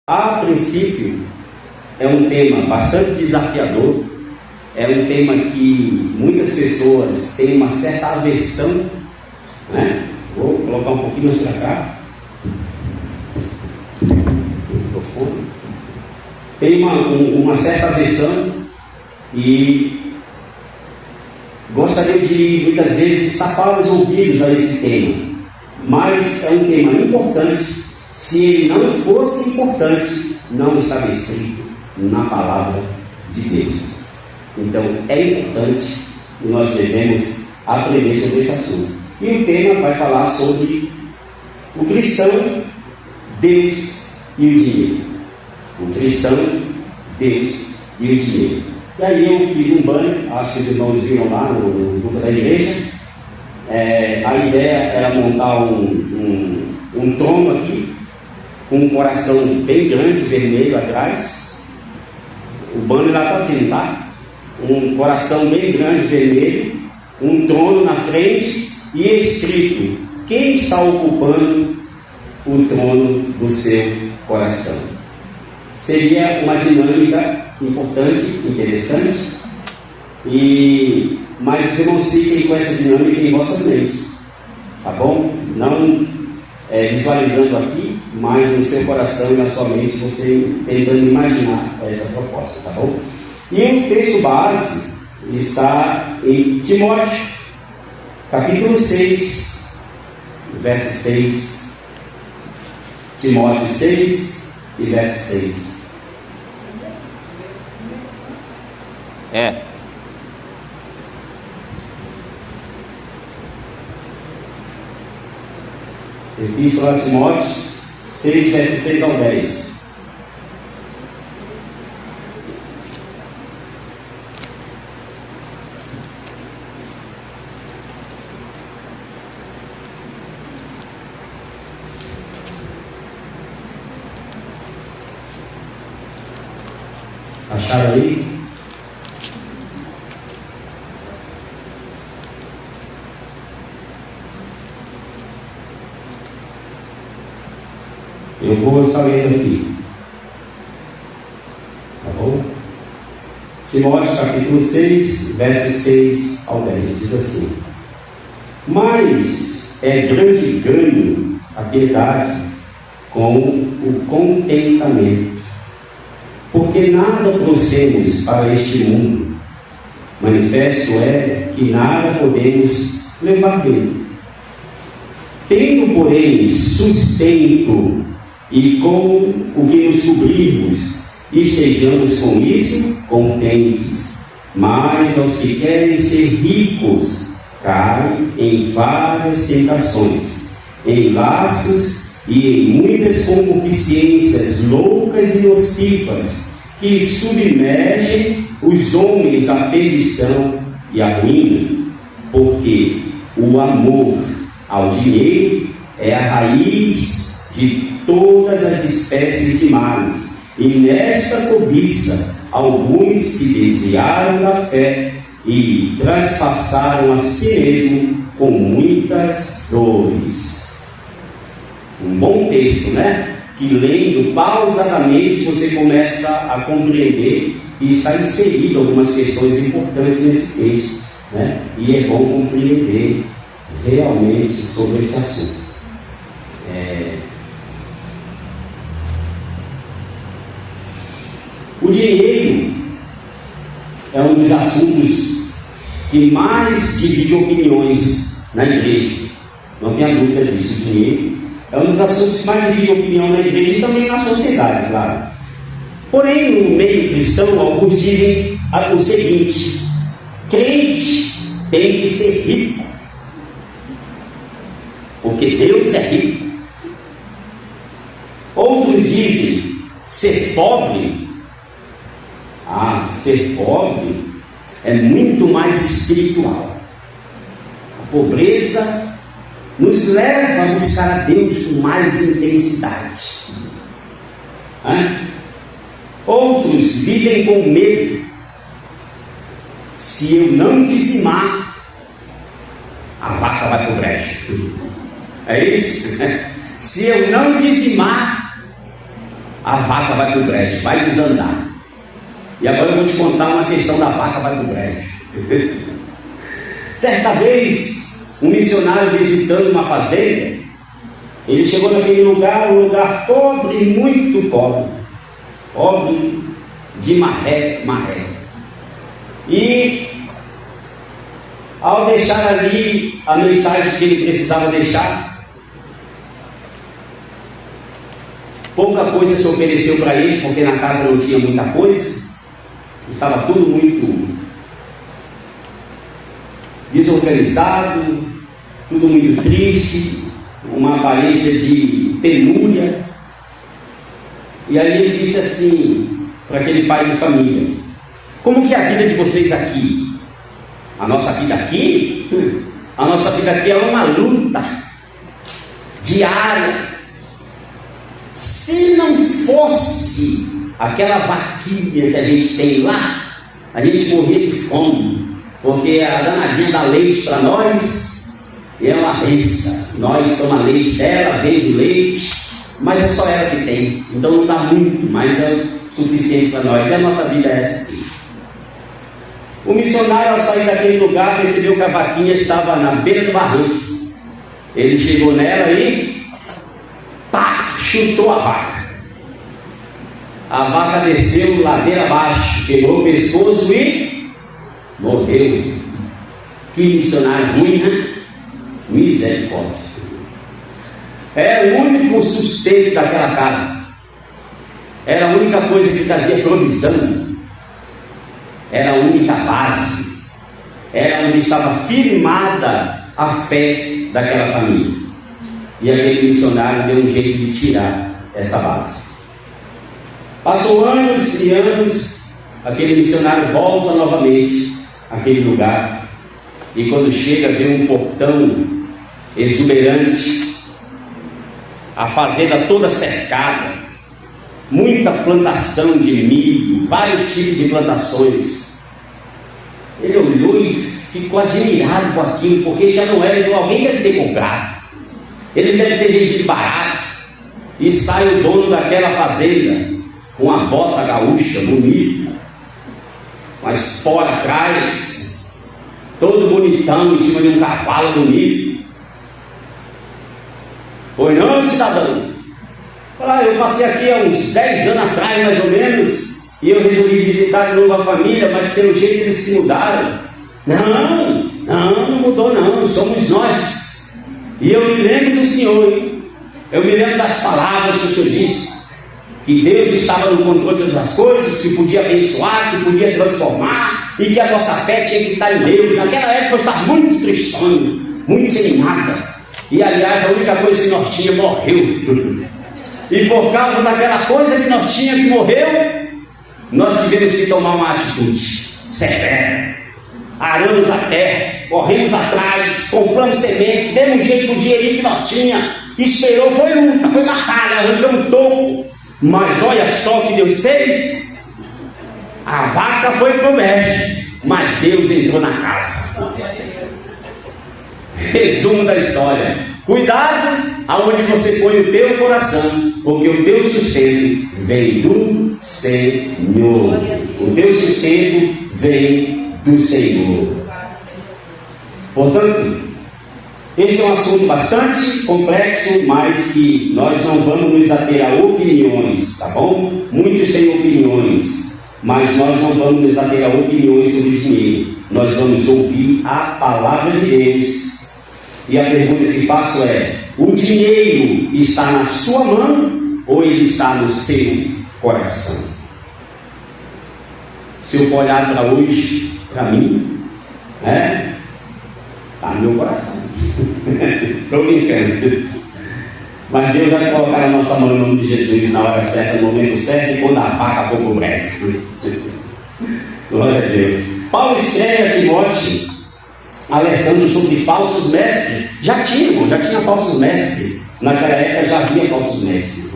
A princípio, é um tema bastante desafiador, é um tema que muitas pessoas têm uma certa aversão, né? Vou colocar um pouquinho mais para cá. Microfone. Tem uma certa aversão e gostaria de, muitas vezes, tapar os ouvidos a esse tema. Mas é um tema importante. Se ele não fosse importante, não estava escrito na palavra de Deus. Então é importante e nós devemos aprender sobre esse assunto. E o tema vai falar sobre o cristão, Deus e o dinheiro. O cristão, Deus e o dinheiro. E aí eu fiz um banner, acho que os irmãos viram lá no grupo da igreja. A ideia era montar um trono aqui, com um coração bem grande, vermelho atrás. O banner lá está assim, tá? Um coração bem grande, vermelho, um trono na frente e escrito: quem está ocupando o trono do seu coração? Seria uma dinâmica importante, interessante, mas os irmãos fiquem com essa dinâmica em vossas mentes, tá bom? Não visualizando aqui, mas no seu coração e na sua mente, você tentando imaginar essa proposta, tá bom? E o texto base está em Timóteo, capítulo 6, verso 6. Timóteo 6 e verso 6. Epístola a Timóteo 6, verso 6 ao 10. Acharam aí? Eu vou estar lendo aqui, tá bom? Timóteo capítulo 6, verso 6 ao 10, diz assim: mas é grande ganho a piedade com o contentamento, porque nada trouxemos para este mundo, manifesto é que nada podemos levar dele. Tendo, porém, sustento e com o que nos cobrirmos, e sejamos com isso contentes. Mas aos que querem ser ricos, caem em várias tentações, em laços e em muitas concupiscências loucas e nocivas, que submergem os homens à perdição e à ruína, porque o amor ao dinheiro é a raiz de todas as espécies de males, e nesta cobiça alguns se desviaram da fé e transpassaram a si mesmo com muitas dores. Um bom texto, né? Que lendo pausadamente você começa a compreender e está inserido algumas questões importantes nesse texto, né? E é bom compreender realmente sobre esse assunto. O dinheiro é um dos assuntos que mais divide opiniões na igreja. Não tenha dúvida disso. O dinheiro é um dos assuntos que mais divide opinião na igreja e também na sociedade, claro. Porém, no meio cristão, alguns dizem o seguinte: crente tem que ser rico, porque Deus é rico. Outros dizem ser pobre. Ser pobre é muito mais espiritual. A pobreza nos leva a buscar a Deus com mais intensidade. Outros vivem com medo. Se eu não dizimar, a vaca vai para o brejo. É isso? Se eu não dizimar, a vaca vai para o brejo, vai desandar. E agora eu vou te contar uma questão da vaca vai para o brejo. Certa vez, um missionário visitando uma fazenda, ele chegou naquele lugar, um lugar pobre e muito pobre, pobre de maré. E ao deixar ali a mensagem que ele precisava deixar, pouca coisa se ofereceu para ele, porque na casa não tinha muita coisa, estava tudo muito desorganizado, tudo muito triste, uma aparência de penúria. E aí ele disse assim para aquele pai de família: como que é a vida de vocês aqui? A nossa vida aqui? A nossa vida aqui é uma luta diária. Se não fosse aquela vaquinha que a gente tem lá, a gente morria de fome, porque a danadinha dá leite para nós e é uma benção. Nós tomamos leite dela, vende leite, mas é só ela que tem, então não dá muito, mas é o suficiente para nós. E a nossa vida é essa aqui. O missionário, ao sair daquele lugar, percebeu que a vaquinha estava na beira do barranco. Ele chegou nela e pá, chutou a vaca. A vaca desceu ladeira abaixo, pegou o pescoço e morreu. Que missionário ruim, né? Misericórdia. Era o único sustento daquela casa. Era a única coisa que trazia provisão. Era a única base. Era onde estava firmada a fé daquela família. E aquele missionário deu um jeito de tirar essa base. Passou anos e anos, aquele missionário volta novamente àquele lugar. E quando chega, vê um portão exuberante, a fazenda toda cercada, muita plantação de milho, vários tipos de plantações. Ele olhou e ficou admirado com aquilo, porque já não era, alguém deve ter comprado, ele deve ter vendido barato. E sai o dono daquela fazenda com a bota gaúcha bonita, com a espora atrás, todo bonitão, em cima de um cavalo bonito. Pois não, cidadão? Eu passei aqui há uns 10 anos atrás, mais ou menos, e eu resolvi visitar de novo a família, mas pelo jeito eles se mudaram. Não mudou não, somos nós. E eu me lembro do Senhor, hein? Eu me lembro das palavras que o Senhor disse, que Deus estava no controle das coisas, que podia abençoar, que podia transformar, e que a nossa fé tinha que estar em Deus. Naquela época eu estava muito tristonho, muito sem nada. E aliás, a única coisa que nós tínhamos morreu. E por causa daquela coisa que nós tínhamos que morreu, nós tivemos que tomar uma atitude severa. Aramos a terra, corremos atrás, compramos semente, demos um jeito no dinheirinho que nós tínhamos, esperou, foi luta, foi batalha, arrancamos toco. Mas olha só o que Deus fez. A vaca foi pro brejo, mas Deus entrou na casa. Resumo da história: cuidado aonde você põe o teu coração, porque o teu sustento vem do Senhor. O teu sustento vem do Senhor. Portanto, esse é um assunto bastante complexo, mas que nós não vamos nos ater a opiniões, tá bom? Muitos têm opiniões, mas nós não vamos nos ater a opiniões sobre dinheiro. Nós vamos ouvir a palavra de Deus. E a pergunta que faço é: o dinheiro está na sua mão ou ele está no seu coração? Se eu for olhar para hoje, para mim, está no meu coração. Estou brincando. Mas Deus vai colocar a nossa mão no nome de Jesus na hora certa, no momento certo, e quando a vaca for para o brejo. Glória a Deus. Paulo escreve a Timóteo alertando sobre falsos mestres. Já tinha falsos mestres. Naquela época já havia falsos mestres,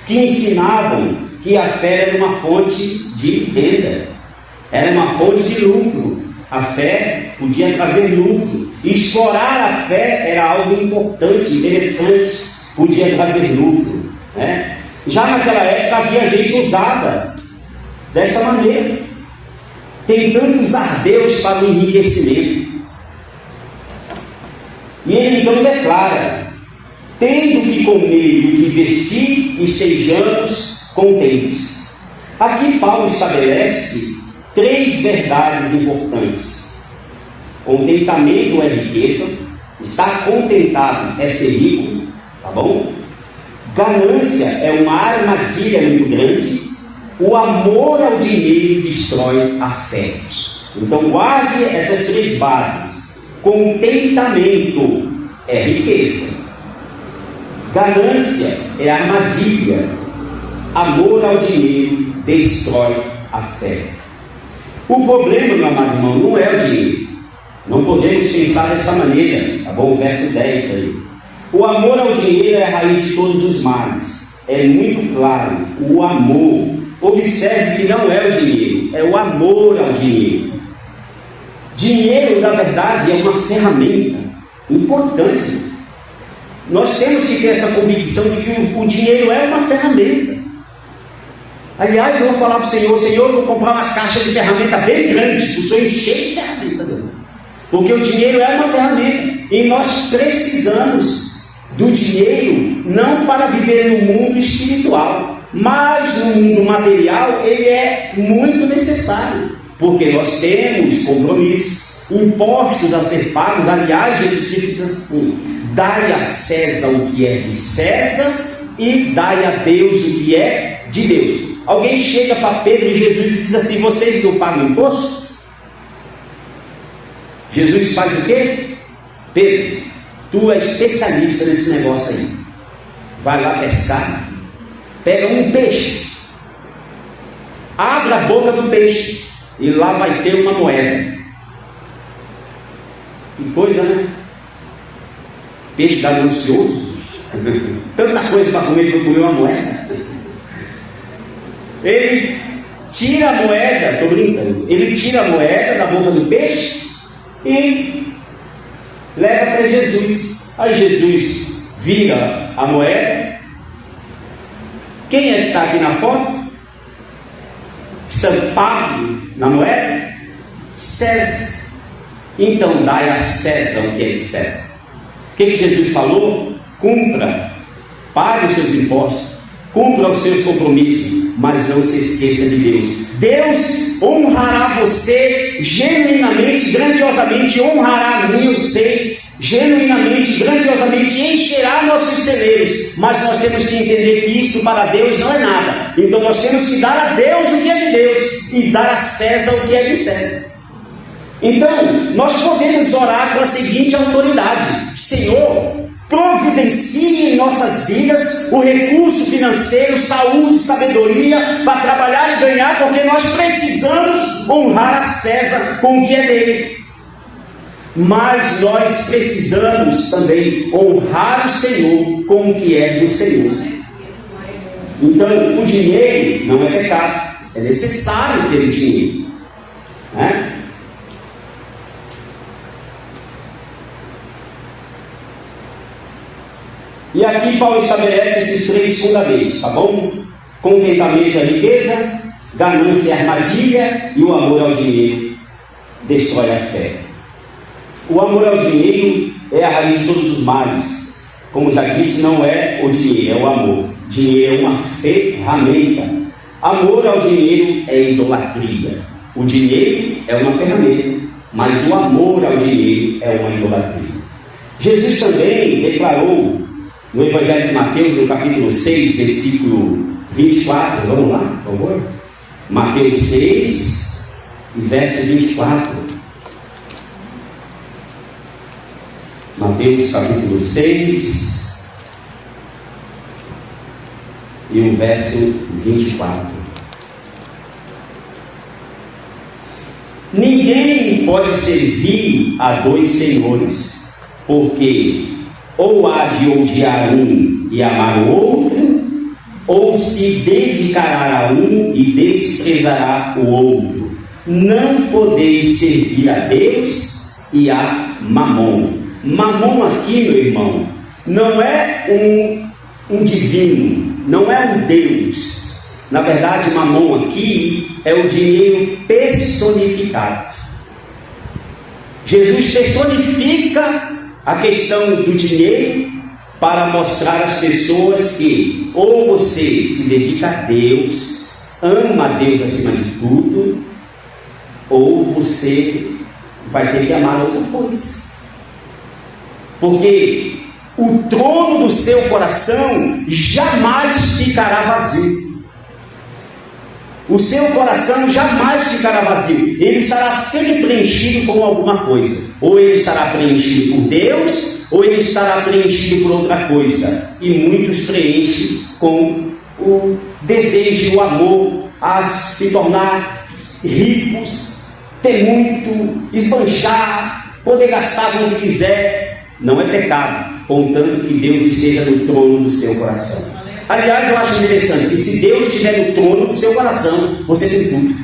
que ensinavam que a fé era uma fonte de renda, era uma fonte de lucro. A fé podia trazer lucro. Explorar a fé era algo importante, interessante, podia trazer lucro, Já naquela época havia gente usada dessa maneira, tentando usar Deus para o enriquecimento. E ele então declara: tendo que comer e o que vestir, estejamos contentes. Aqui Paulo estabelece 3 verdades importantes. Contentamento é riqueza, estar contentado é ser rico, tá bom? Ganância é uma armadilha muito grande. O amor ao dinheiro destrói a fé. Então guarde essas 3 bases. Contentamento é riqueza, ganância é armadilha, amor ao dinheiro destrói a fé. O problema, meu amado irmão, não é o dinheiro. Não podemos pensar dessa maneira, tá bom? O verso 10 aí. O amor ao dinheiro é a raiz de todos os males. É muito claro, o amor. Observe que não é o dinheiro, é o amor ao dinheiro. Dinheiro, na verdade, é uma ferramenta importante. Nós temos que ter essa convicção de que o dinheiro é uma ferramenta. Aliás, eu vou falar para o Senhor: Senhor, eu vou comprar uma caixa de ferramenta bem grande, para o Senhor encher de ferramenta, Deus. Porque o dinheiro é uma ferramenta. E nós precisamos do dinheiro não para viver no mundo espiritual, mas no mundo material ele é muito necessário, porque nós temos compromissos, impostos a ser pagos. Aliás, Jesus Cristo diz assim: dai a César o que é de César e dai a Deus o que é de Deus. Alguém chega para Pedro e Jesus diz assim: vocês não pagam imposto? Jesus faz o quê? Pedro, tu é especialista nesse negócio aí. Vai lá pescar, pega um peixe, abre a boca do peixe e lá vai ter uma moeda. Que coisa, né? Peixe ganancioso. Tanta coisa para comer, para comer uma moeda. Ele tira a moeda, estou brincando, ele tira a moeda da boca do peixe e leva para Jesus. Aí Jesus vira a moeda. Quem é que está aqui na foto? Estampado na moeda? César. Então dai a César o que é de César. O que Jesus falou? Cumpra, pague os seus impostos, cumpra os seus compromissos, mas não se esqueça de Deus. Deus honrará você genuinamente, grandiosamente, honrará a mim, eu sei, genuinamente, grandiosamente, encherá nossos celeiros, mas nós temos que entender que isto para Deus não é nada. Então nós temos que dar a Deus o que é de Deus e dar a César o que é de César. Então nós podemos orar com a seguinte autoridade: Senhor, providencie em nossas vidas o recurso financeiro, saúde, sabedoria para trabalhar e ganhar, porque nós precisamos honrar a César com o que é dele. Mas nós precisamos também honrar o Senhor com o que é do Senhor. Então o dinheiro não é pecado, é necessário ter o dinheiro, né? E aqui Paulo estabelece esses 3 fundamentos, tá bom? Contentamento é riqueza, ganância é armadilha e o amor ao dinheiro destrói a fé. O amor ao dinheiro é a raiz de todos os males. Como já disse, não é o dinheiro, é o amor. Dinheiro é uma ferramenta. Amor ao dinheiro é idolatria. O dinheiro é uma ferramenta, mas o amor ao dinheiro é uma idolatria. Jesus também declarou no Evangelho de Mateus, no capítulo 6, versículo 24, vamos lá, por favor. Mateus 6, verso 24. Mateus capítulo 6 e o verso 24. Ninguém pode servir a 2 senhores, porque ou há de odiar um e amar o outro, ou se dedicará a um e desprezará o outro. Não podeis servir a Deus e a Mamon. Mamon aqui, meu irmão, não é um divino, não é um Deus. Na verdade, Mamon aqui é o dinheiro personificado. Jesus personifica a questão do dinheiro para mostrar às pessoas que ou você se dedica a Deus, ama a Deus acima de tudo, ou você vai ter que amar outra coisa. Porque o trono do seu coração jamais ficará vazio. O seu coração jamais ficará vazio. Ele estará sempre preenchido com alguma coisa. Ou ele estará preenchido por Deus, ou ele estará preenchido por outra coisa. E muitos preenchem com o desejo, o amor a se tornar ricos, ter muito, esbanjar, poder gastar como quiser. Não é pecado, contanto que Deus esteja no trono do seu coração. Aliás, eu acho interessante que se Deus estiver no trono do seu coração, você tem tudo.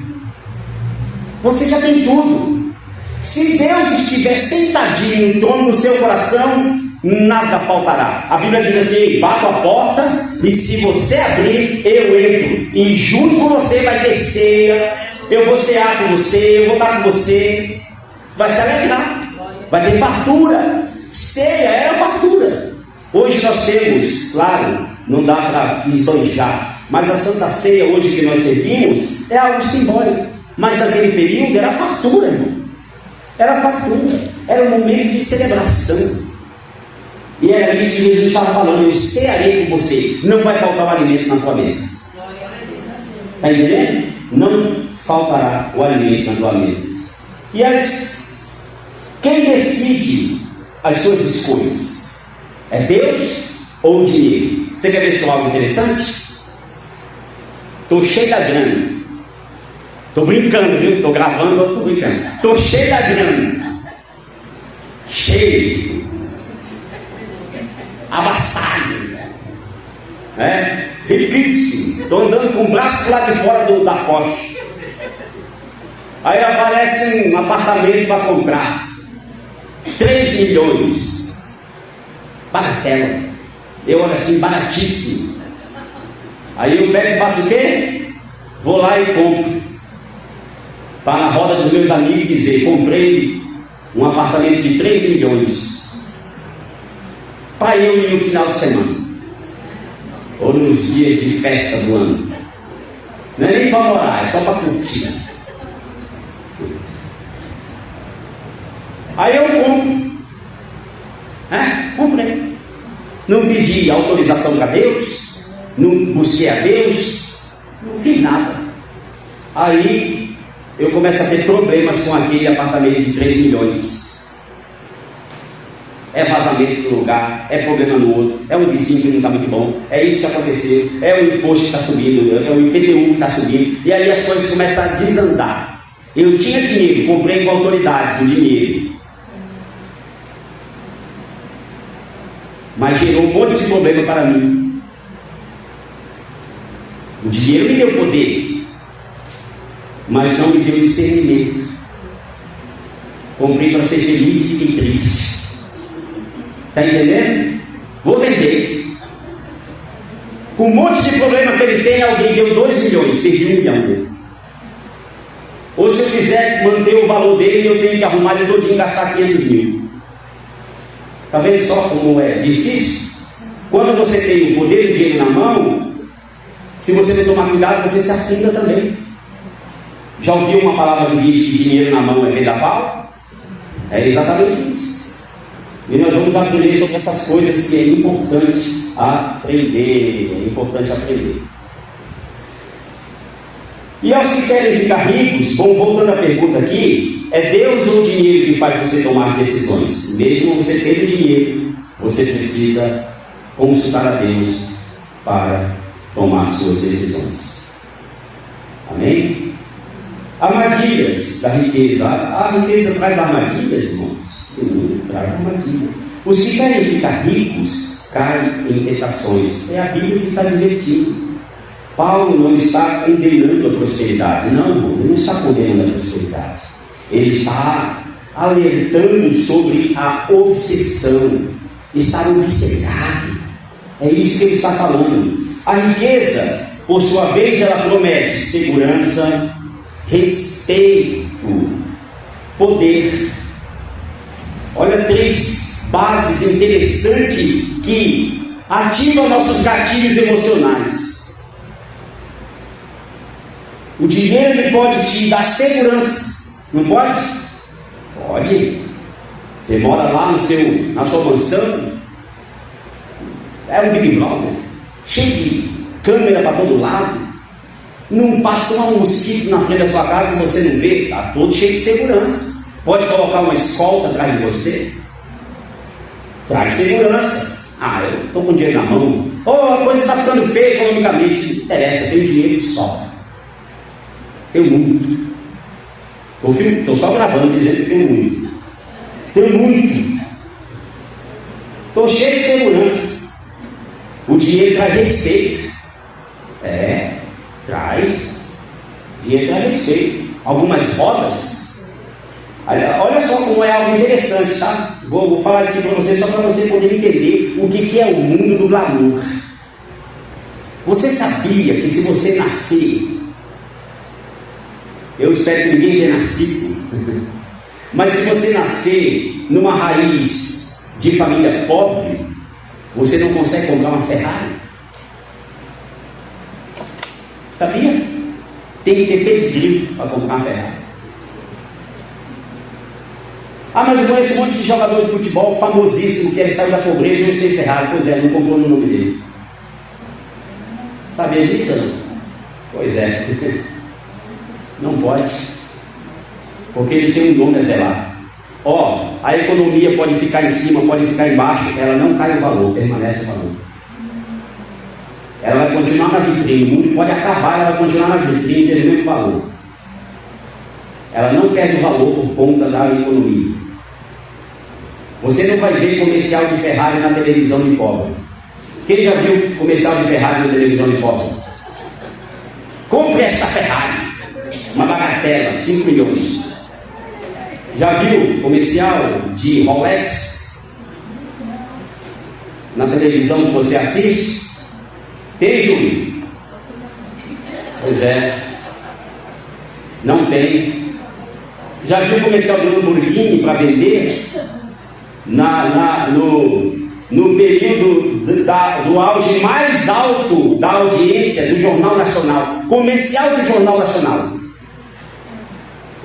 Você já tem tudo. Se Deus estiver sentadinho no trono do seu coração, nada faltará. A Bíblia diz assim: bato a porta e se você abrir, eu entro. E junto com você vai ter ceia, eu vou cear com você, eu vou estar com você. Vai se alegrar, vai ter fartura. Ceia é a fartura. Hoje nós temos, claro, não dá para esbanjar, mas a Santa Ceia hoje que nós servimos é algo simbólico. Mas naquele período era fartura, irmão. Era fartura, era um momento de celebração. E era isso que Jesus estava falando: eu cearei com você, não vai faltar o alimento na tua mesa. Está entendendo? Não faltará o alimento na tua mesa. E quem decide as suas escolhas? É Deus ou o dinheiro? Você quer ver só algo interessante? Estou cheio da grana. Estou brincando, viu? Estou gravando, eu estou brincando. Estou cheio da grana. Cheio. Abassalho. Riquíssimo. Estou andando com o braço lá de fora da Porsche. Aí aparece um apartamento para comprar. 3 milhões. Bagatela. Eu olho assim, baratíssimo. Aí eu pego e faço o quê? Vou lá e compro. Para na roda dos meus amigos dizer: comprei um apartamento de 3 milhões. Para eu ir no final de semana. Ou nos dias de festa do ano. Não é nem para morar, é só para curtir. Aí eu compro. Comprei. Não pedi autorização para Deus, não busquei a Deus, não fiz nada. Aí eu começo a ter problemas com aquele apartamento de 3 milhões. É vazamento do lugar, é problema no outro, é um vizinho que não está muito bom, é isso que aconteceu, é o imposto que está subindo, é o IPTU que está subindo, e aí as coisas começam a desandar. Eu tinha dinheiro, comprei com autoridade, com dinheiro. Mas gerou um monte de problema para mim. O dinheiro me deu poder, mas não me deu discernimento. Comprei para ser feliz e fiquei triste. Está entendendo? Vou vender. Com um monte de problema que ele tem, alguém deu 2 milhões, perdi 1 milhão dele. Ou se eu quiser manter o valor dele, eu tenho que arrumar ele todinho e gastar 500 mil. Está vendo só como é difícil? Quando você tem o poder do dinheiro na mão, se você não tomar cuidado, você se afunda também. Já ouviu uma palavra que diz que dinheiro na mão é vendaval? É exatamente isso. E nós vamos aprender sobre essas coisas que é importante aprender. É importante aprender. E aos que querem ficar ricos, bom, voltando à pergunta aqui, é Deus ou o dinheiro que faz você tomar as decisões? Mesmo você tendo dinheiro, você precisa consultar a Deus para tomar suas decisões. Amém? Armadilhas da riqueza. A riqueza traz armadilhas, irmão? Sim, traz armadilhas. Os que querem ficar ricos caem em tentações. É a Bíblia que está divertindo. Paulo não está condenando a prosperidade. Não, ele não está condenando a prosperidade. Ele está alertando sobre a obsessão. Estar obcecado. É isso que ele está falando. A riqueza, por sua vez, ela promete segurança, respeito, poder. Olha, 3 bases interessantes que ativam nossos gatilhos emocionais. O dinheiro ele pode te dar segurança, não pode? Pode. Você mora lá na sua mansão, é um Big Brother, cheio de câmera para todo lado, não passa um mosquito na frente da sua casa e você não vê, está todo cheio de segurança. Pode colocar uma escolta atrás de você, traz segurança. Eu estou com dinheiro na mão, a coisa está ficando feia economicamente, não interessa, eu tenho dinheiro que sobra, tenho muito, estou só gravando dizendo que tenho muito, estou cheio de segurança. O dinheiro traz respeito. Traz. Dinheiro traz respeito. Algumas rodas. Olha só como é algo interessante, tá? Vou falar isso aqui para você, só para você poder entender o que é o mundo do glamour. Você sabia que se você nascer, eu espero que ninguém tenha nascido, mas se você nascer numa raiz de família pobre, você não consegue comprar uma Ferrari? Sabia? Tem que ter pedigree para comprar uma Ferrari. Mas eu conheço um monte de jogador de futebol famosíssimo que ele saiu da pobreza e hoje tem Ferrari. Pois é, não comprou no nome dele. Sabia disso ou não? Pois é. Não pode. Porque eles têm um nome a zelar. A economia pode ficar em cima, pode ficar embaixo, ela não cai o valor, permanece o valor. Ela vai continuar na vitrine, o mundo pode acabar, ela vai continuar na vitrine, tem o mesmo valor. Ela não perde o valor por conta da economia. Você não vai ver comercial de Ferrari na televisão de pobre. Quem já viu comercial de Ferrari na televisão de pobre? Compre esta Ferrari, uma bagatela, 5 milhões. Já viu comercial de Rolex na televisão que você assiste? Tem, Júlio? Pois é. Não tem. Já viu comercial de Lamborghini para vender? No período do auge mais alto da audiência do Jornal Nacional. Comercial do Jornal Nacional.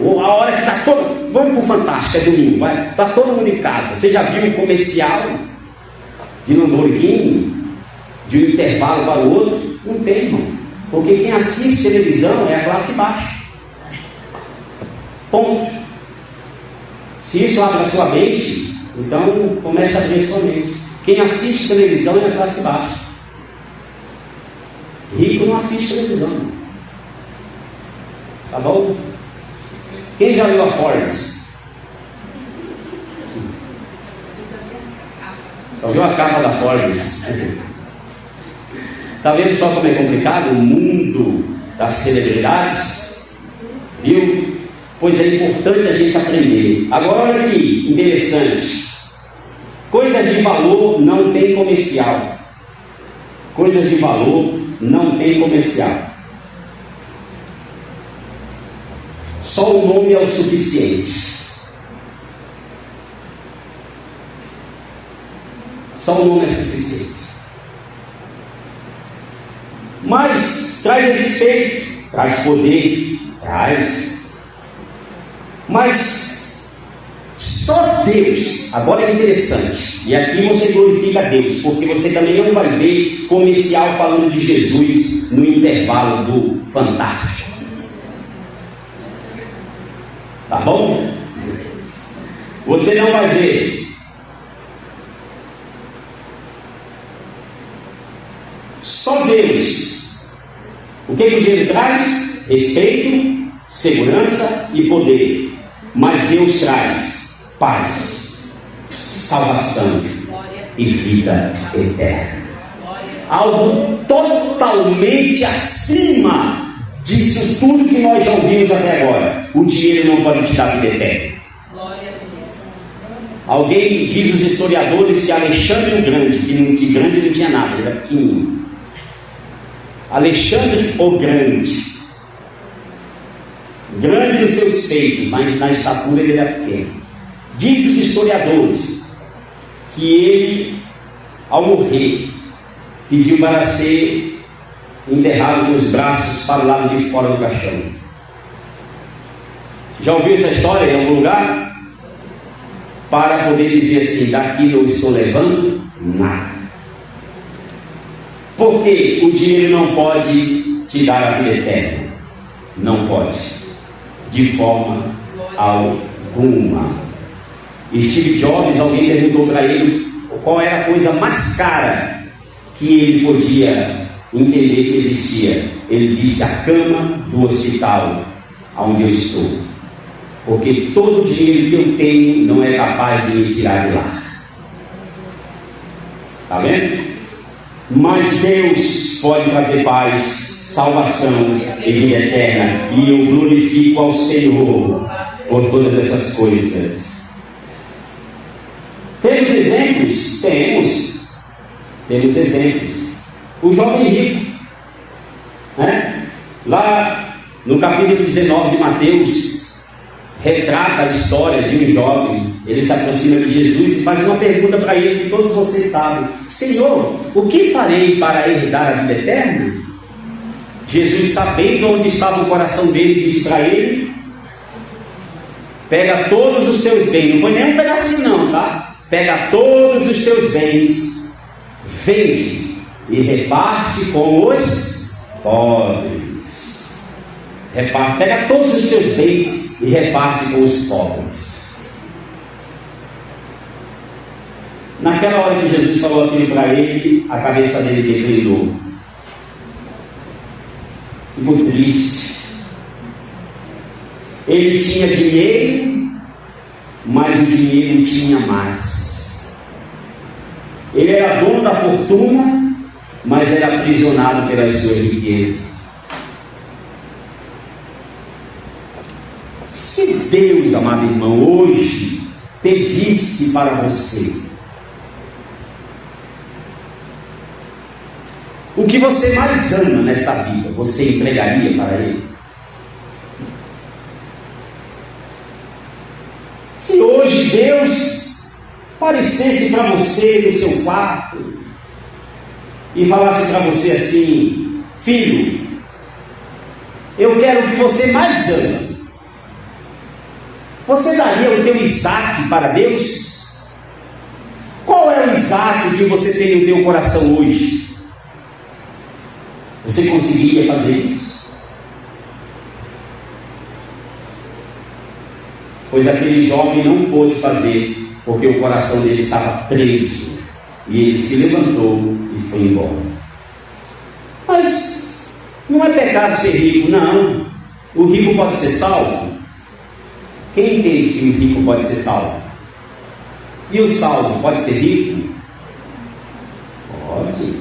A hora que está todo... Vamos para o Fantástico, é domingo, vai. Está todo mundo em casa. Você já viu um comercial de Lamborghini, de um intervalo para o outro? Não tem, irmão. Porque quem assiste televisão é a classe baixa. Ponto. Se isso abre a sua mente, então começa a abrir a sua mente. Quem assiste televisão é a classe baixa. Rico não assiste televisão. Tá bom? Quem já viu a Ford? Só viu a capa da Ford? Está vendo só como é complicado o mundo das celebridades? Viu? Pois é importante a gente aprender. Agora olha aqui, interessante. Coisas de valor não tem comercial. Coisas de valor não tem comercial. Só o nome é o suficiente. Só o nome é suficiente. Mas traz respeito, traz poder, traz. Mas só Deus, agora é interessante, e aqui você glorifica a Deus, porque você também não vai ver comercial falando de Jesus no intervalo do Fantástico. Tá bom? Você não vai ver. Só Deus. O que o dinheiro traz? Respeito, segurança e poder. Mas Deus traz paz, salvação e vida eterna. Algo totalmente acima disso tudo que nós já ouvimos até agora. O dinheiro não pode te dar vida eterna. Alguém diz os historiadores que Alexandre o Grande, que grande não tinha nada, ele era pequenininho. Alexandre o Grande, grande nos seus feitos, mas na estatura ele era pequeno. Diz os historiadores que ele, ao morrer, pediu para ser enterrado com os braços para o lado de fora do caixão. Já ouviu essa história em algum lugar? Para poder dizer assim: daqui não estou levando nada. Porque o dinheiro não pode te dar a vida eterna. Não pode, de forma alguma. Steve Jobs, alguém perguntou para ele qual era a coisa mais cara que ele podia entender que existia. Ele disse: a cama do hospital onde eu estou. Porque todo o dinheiro que eu tenho não é capaz de me tirar de lá. Está vendo? Mas Deus pode trazer paz, salvação e vida eterna. E eu glorifico ao Senhor por todas essas coisas. Temos exemplos? Temos exemplos. O jovem rico, né? Lá no capítulo 19 de Mateus, retrata a história de um jovem. Ele se aproxima de Jesus e faz uma pergunta para ele que todos vocês sabem: Senhor, o que farei para herdar a vida eterna? Jesus, sabendo onde estava o coração dele, disse para ele: pega todos os teus bens. Não foi nem um pedacinho não, tá? Pega todos os teus bens, vende e reparte com os pobres. Reparte, pega todos os teus bens e reparte com os pobres. Naquela hora que Jesus falou aquilo para ele, a cabeça dele declinou. Ficou triste. Ele tinha dinheiro, mas o dinheiro tinha mais. Ele era dono da fortuna, mas era aprisionado pelas suas riquezas. Se Deus, amado irmão, hoje pedisse para você o que você mais ama nesta vida, você entregaria para Ele? Se hoje Deus aparecesse para você no seu quarto e falasse para você assim: filho, eu quero o que você mais ama, você daria o teu Isaac para Deus? Qual é o Isaac que você tem no teu coração hoje? Você conseguiria fazer isso? Pois aquele jovem não pôde fazer, porque o coração dele estava preso, e ele se levantou e foi embora. Mas não é pecado ser rico, não. O rico pode ser salvo? Quem entende que o rico pode ser salvo? E o salvo pode ser rico? Pode.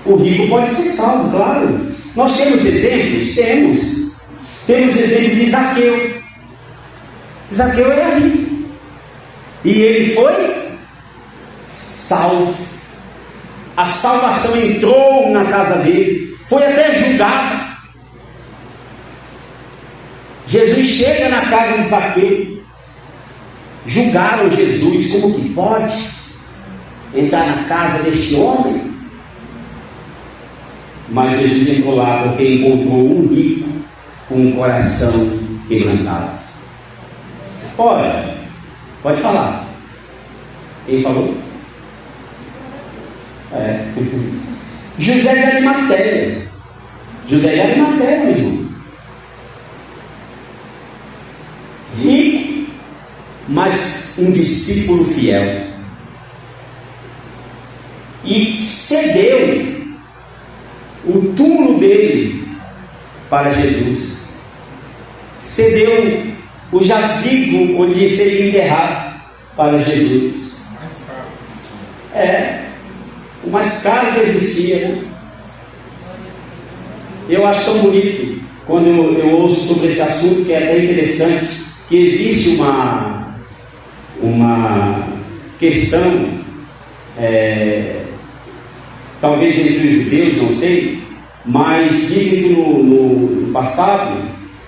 O rico pode ser salvo, claro. Nós temos exemplos? Temos exemplo de Zaqueu. Zaqueu era rico e ele foi salvo. A salvação entrou na casa dele, foi até julgado. Jesus chega na casa de Zaqueu. Julgaram Jesus: como que pode entrar na casa deste homem? Mas Jesus entrou lá porque encontrou um rico com um coração quebrantado. Olha, pode falar. Quem falou? José de Arimateia. José de Arimateia, meu irmão. Rico, mas um discípulo fiel. E cedeu o túmulo dele para Jesus. Cedeu o jazigo onde seria enterrado para Jesus. O mais caro que existia, né? Eu acho tão bonito quando eu ouço sobre esse assunto, que é até interessante, que existe uma questão, talvez entre os judeus, não sei, mas dizem que no passado,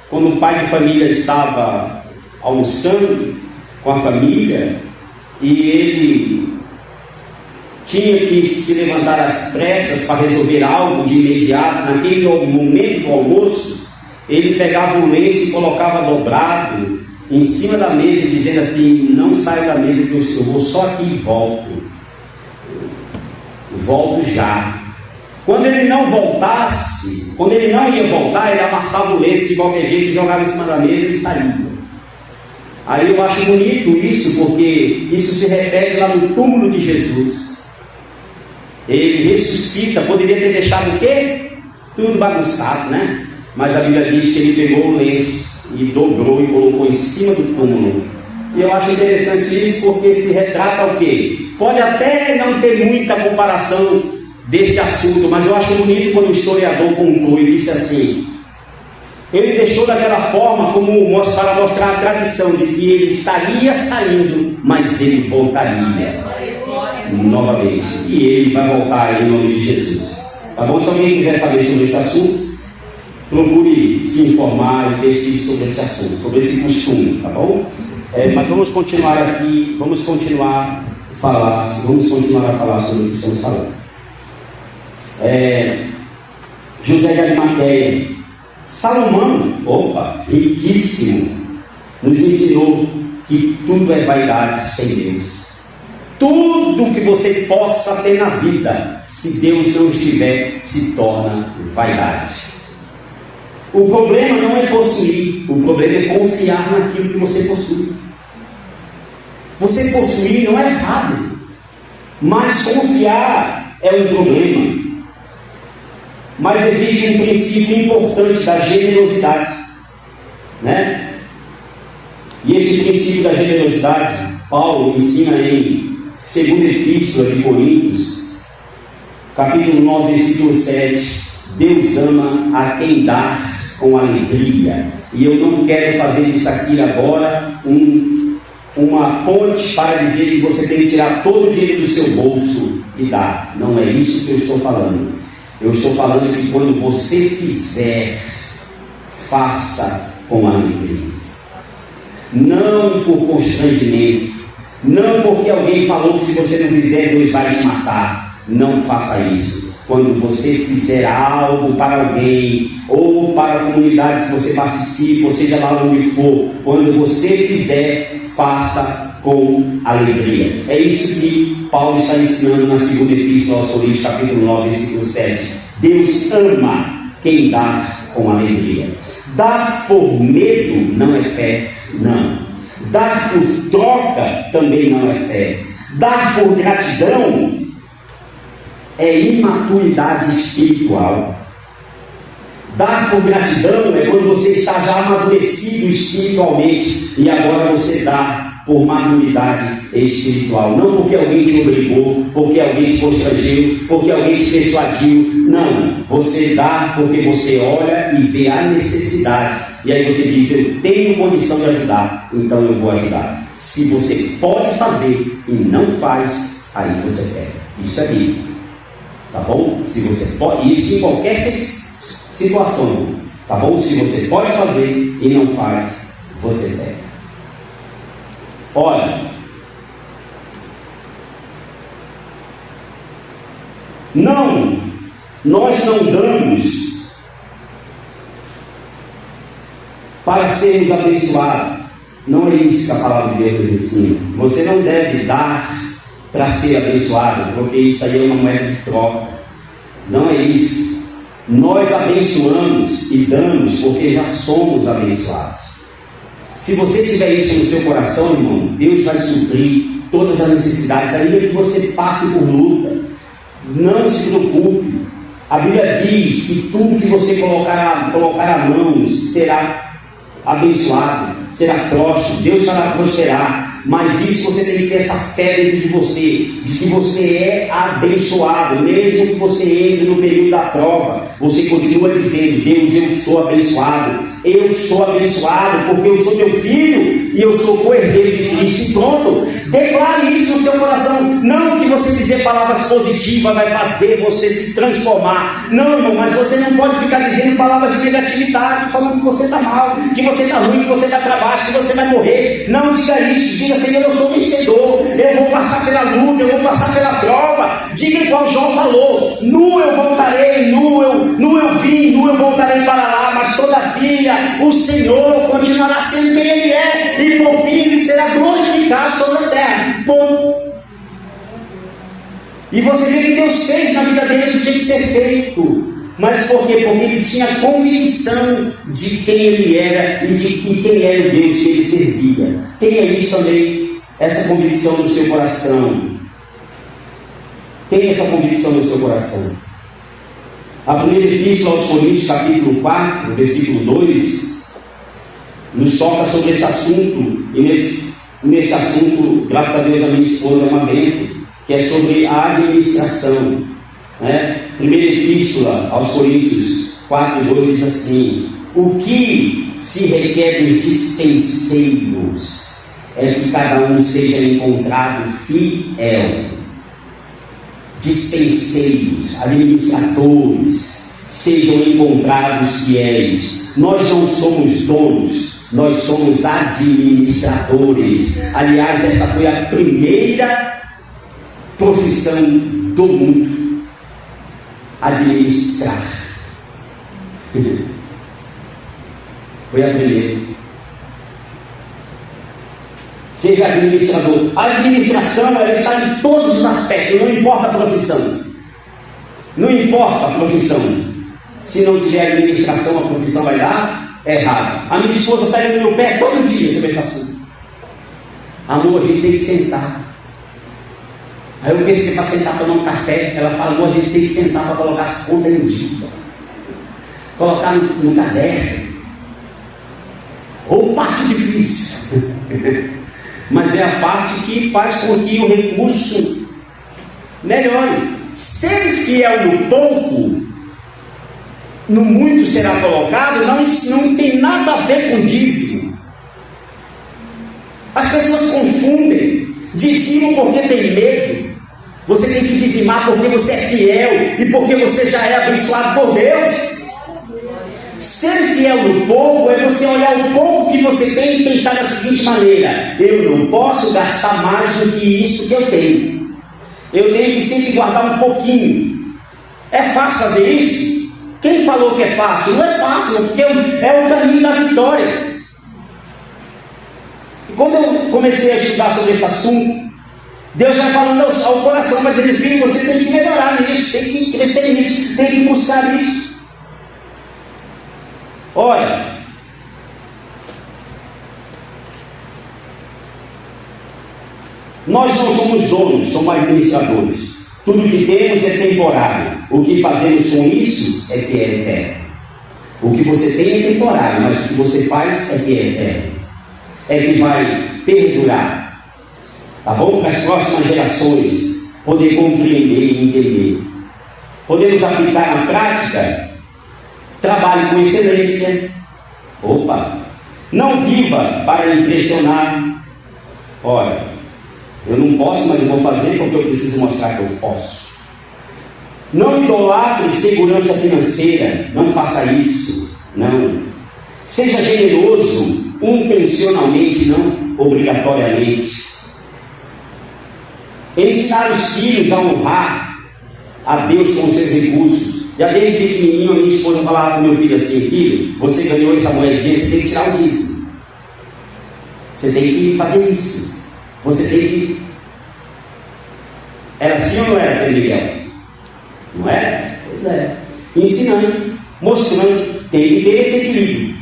quando o pai de família estava almoçando com a família e ele tinha que se levantar às pressas para resolver algo de imediato, naquele momento do almoço, ele pegava um lenço e colocava dobrado em cima da mesa, dizendo assim: não saio da mesa que eu vou só aqui e volto já. Quando ele não voltasse, quando ele não ia voltar, ele amassava o lenço de qualquer jeito, jogava em cima da mesa e saía. Aí eu acho bonito isso, porque isso se repete lá no túmulo de Jesus. Ele ressuscita, poderia ter deixado o quê? Tudo bagunçado, né? Mas a Bíblia diz que ele pegou o lenço e dobrou e colocou em cima do túmulo. E eu acho interessante isso, porque se retrata o quê? Pode até não ter muita comparação deste assunto, mas eu acho bonito quando o historiador contou e disse assim: ele deixou daquela forma como para mostrar a tradição de que ele estaria saindo, mas ele voltaria novamente, e ele vai voltar em nome de Jesus. Tá bom? Se alguém quiser saber sobre esse assunto, procure se informar e pesquise sobre esse assunto, sobre esse costume, tá bom? Mas vamos continuar aqui, vamos continuar a falar sobre o que estamos falando. José de Arimateia, Salomão, riquíssimo, nos ensinou que tudo é vaidade sem Deus. Tudo que você possa ter na vida, se Deus não estiver, se torna vaidade. O problema não é possuir, o problema é confiar naquilo que você possui. Você possuir não é errado, mas confiar é um problema. Mas existe um princípio importante da generosidade, né? E esse princípio da generosidade, Paulo ensina em 2ª Epístola de Coríntios, capítulo 9, versículo 7. Deus ama a quem dá com alegria. E eu não quero fazer isso aqui agora uma ponte para dizer que você tem que tirar todo o dinheiro do seu bolso e dar. Não é isso que eu estou falando. Eu estou falando que quando você fizer, faça com alegria. Não por constrangimento. Não porque alguém falou que se você não fizer, Deus vai te matar. Não faça isso. Quando você fizer algo para alguém, ou para a comunidade que você participe, ou seja lá onde for, quando você fizer, faça com alegria. É isso que Paulo está ensinando na 2ª Epístola aos Coríntios, capítulo 9, versículo 7. Deus ama quem dá com alegria. Dar por medo não é fé, não. Dar por troca também não é fé. Dar por gratidão é imaturidade espiritual. Dar por gratidão é quando você está já amadurecido espiritualmente e agora você dá por maturidade espiritual. Não porque alguém te obrigou, porque alguém te constrangeu, porque alguém te persuadiu. Não, você dá porque você olha e vê a necessidade. E aí você diz: eu tenho condição de ajudar, então eu vou ajudar. Se você pode fazer e não faz, aí você pega. Isso é bíblico. Tá bom? Se você pode, isso em qualquer situação, tá bom? Se você pode fazer e não faz, você pega. Olha, nós não damos para sermos abençoados. Não é isso que a palavra de Deus ensina. Você não deve dar para ser abençoado, porque isso aí é uma moeda de troca. Não é isso. Nós abençoamos e damos porque já somos abençoados. Se você tiver isso no seu coração, irmão, Deus vai suprir todas as necessidades, ainda que você passe por luta. Não se preocupe. A Bíblia diz que tudo que você colocar a mão será abençoado, será próspero, Deus fará prosperar. Mas isso você tem que ter essa fé dentro de você, de que você é abençoado, mesmo que você entre no período da prova, você continua dizendo: Deus, eu sou abençoado porque eu sou teu filho e eu sou co-herdeiro de Cristo. E pronto, Declare isso no seu coração. Não que você dizer palavras positivas vai fazer você se transformar. Não, irmão, mas você não pode ficar dizendo palavras de negatividade, falando que você está mal, que você está ruim, que você vai para baixo, que você vai morrer. Não diga isso. Diga, Senhor, eu sou vencedor. Eu vou passar pela luta, eu vou passar pela prova. Diga igual João falou: nu eu voltarei, nu eu vim, nu eu voltarei para lá, mas todavia o Senhor continuará sendo quem Ele é, e por fim Ele será glorificado sobre a terra. Ponto. E você vê que Deus fez na vida dele o que tinha que ser feito. Mas por quê? Porque ele tinha convicção de quem ele era e de quem era o Deus que ele servia. Tenha isso também, essa convicção no seu coração. Tenha essa convicção no seu coração. A primeira epístola aos Coríntios, capítulo 4, versículo 2, nos toca sobre esse assunto. E nesse assunto, graças a Deus, a minha esposa é uma bênção, que é sobre a administração. Primeira epístola aos Coríntios 4, 2 diz assim: o que se requer dos dispenseiros é que cada um seja encontrado fiel. Dispenseiros, administradores, sejam encontrados fiéis. Nós não somos donos, nós somos administradores. Aliás, essa foi a primeira profissão do mundo: administrar. Foi a primeira. Seja administrador. A administração, ela está em todos os aspectos, não importa a profissão. Não importa a profissão. Se não tiver administração, a profissão vai dar errado. A minha esposa pega no meu pé todo dia sobre esse assunto. Amor, a gente tem que sentar. Aí eu pensei para sentar para tomar um café. Ela fala: amor, a gente tem que sentar para colocar as contas em dia. Colocar no caderno. Ou parte difícil. Mas é a parte que faz com que o recurso melhore. Ser fiel no pouco, no muito será colocado, não tem nada a ver com dízimo. As pessoas confundem. Dizimam porque tem medo. Você tem que dizimar porque você é fiel e porque você já é abençoado por Deus. Ser fiel no pouco é você olhar o pouco que você tem e pensar da seguinte maneira: eu não posso gastar mais do que isso que eu tenho. Eu tenho que sempre guardar um pouquinho. É fácil fazer isso? Quem falou que é fácil? Não é fácil, porque é o caminho da vitória. E quando eu comecei a estudar sobre esse assunto, Deus vai falando ao coração, vai dizendo: filho, você tem que melhorar nisso, tem que crescer nisso, tem que buscar isso. Olha, nós não somos donos, somos administradores. Tudo que temos é temporário. O que fazemos com isso é que é eterno. O que você tem é temporário, mas o que você faz é que é eterno. É que vai perdurar. Tá bom? Para as próximas gerações poder compreender e entender. Podemos aplicar na prática. Trabalhe com excelência. Opa! Não viva para impressionar. Olha, eu não posso, mas eu vou fazer porque eu preciso mostrar que eu posso. Não idolatre segurança financeira. Não faça isso. Não. Seja generoso intencionalmente, não obrigatoriamente. Ensinar os filhos a honrar a Deus com seus recursos. Já desde pequenininho a minha esposa falava para o meu filho assim: filho, você ganhou essa moedinha, você tem que tirar o dízimo. Você tem que fazer isso. Você tem que... Era assim ou não era, Pedro Miguel? Não era? Pois é. Ensinando, mostrando, tem que ter esse equilíbrio.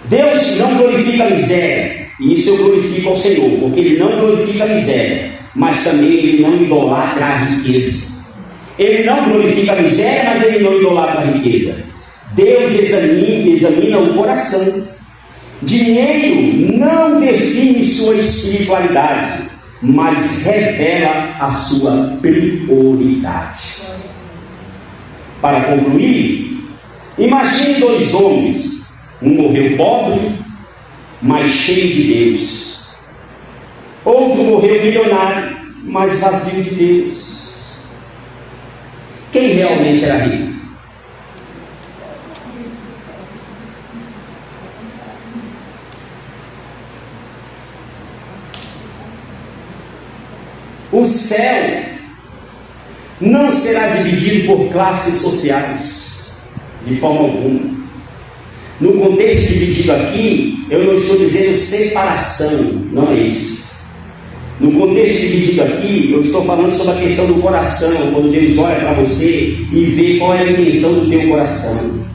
Deus não glorifica a miséria, e isso eu glorifico ao Senhor, porque Ele não glorifica a miséria, mas também Ele não idolatra a riqueza. Ele não glorifica a miséria, mas Ele não idolatra a riqueza. Deus examina o coração. Dinheiro não define sua espiritualidade, mas revela a sua prioridade. Para concluir, imagine dois homens. Um morreu pobre, mas cheio de Deus. Outro morreu milionário, mas vazio de Deus. Quem realmente era rico? O céu não será dividido por classes sociais, de forma alguma. No contexto dividido aqui, eu não estou dizendo separação, não é isso. No contexto dividido aqui, eu estou falando sobre a questão do coração, quando Deus olha para você e vê qual é a intenção do teu coração.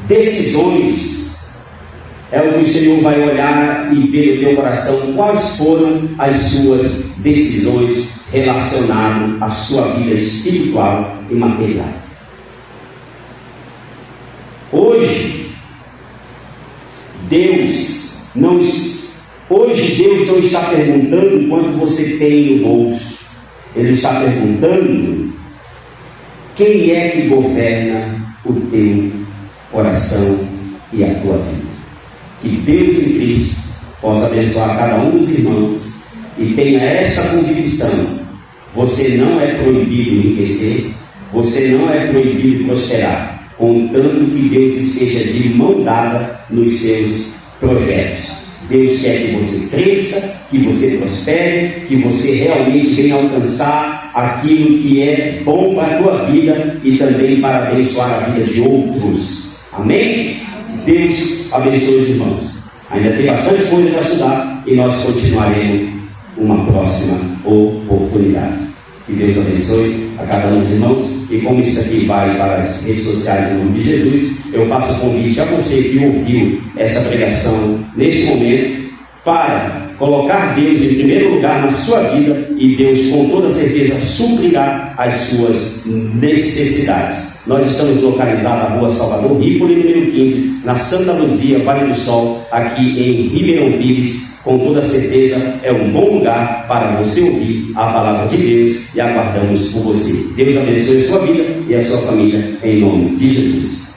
Decisões é o que o Senhor vai olhar e ver no teu coração quais foram as suas decisões relacionadas à sua vida espiritual e material. Hoje, Deus não está perguntando quanto você tem no bolso. Ele está perguntando quem é que governa o teu coração e a tua vida. Que Deus em Cristo possa abençoar cada um dos irmãos e tenha essa convicção: você não é proibido enriquecer, você não é proibido prosperar, contanto que Deus esteja de mão dada nos seus projetos. Deus quer que você cresça, que você prospere, que você realmente venha alcançar aquilo que é bom para a tua vida e também para abençoar a vida de outros. Amém? Deus abençoe os irmãos. Ainda tem bastante coisa para estudar e nós continuaremos uma próxima oportunidade. Que Deus abençoe a cada um dos irmãos. E como isso aqui vai para as redes sociais em nome de Jesus, eu faço o convite a você que ouviu essa pregação neste momento para colocar Deus em primeiro lugar na sua vida e Deus com toda certeza suprirá as suas necessidades. Nós estamos localizados na rua Salvador Ripoli, número 15, na Santa Luzia, Vale do Sol, aqui em Ribeirão Pires. Com toda certeza é um bom lugar para você ouvir a palavra de Deus e aguardamos por você. Deus abençoe a sua vida e a sua família em nome de Jesus.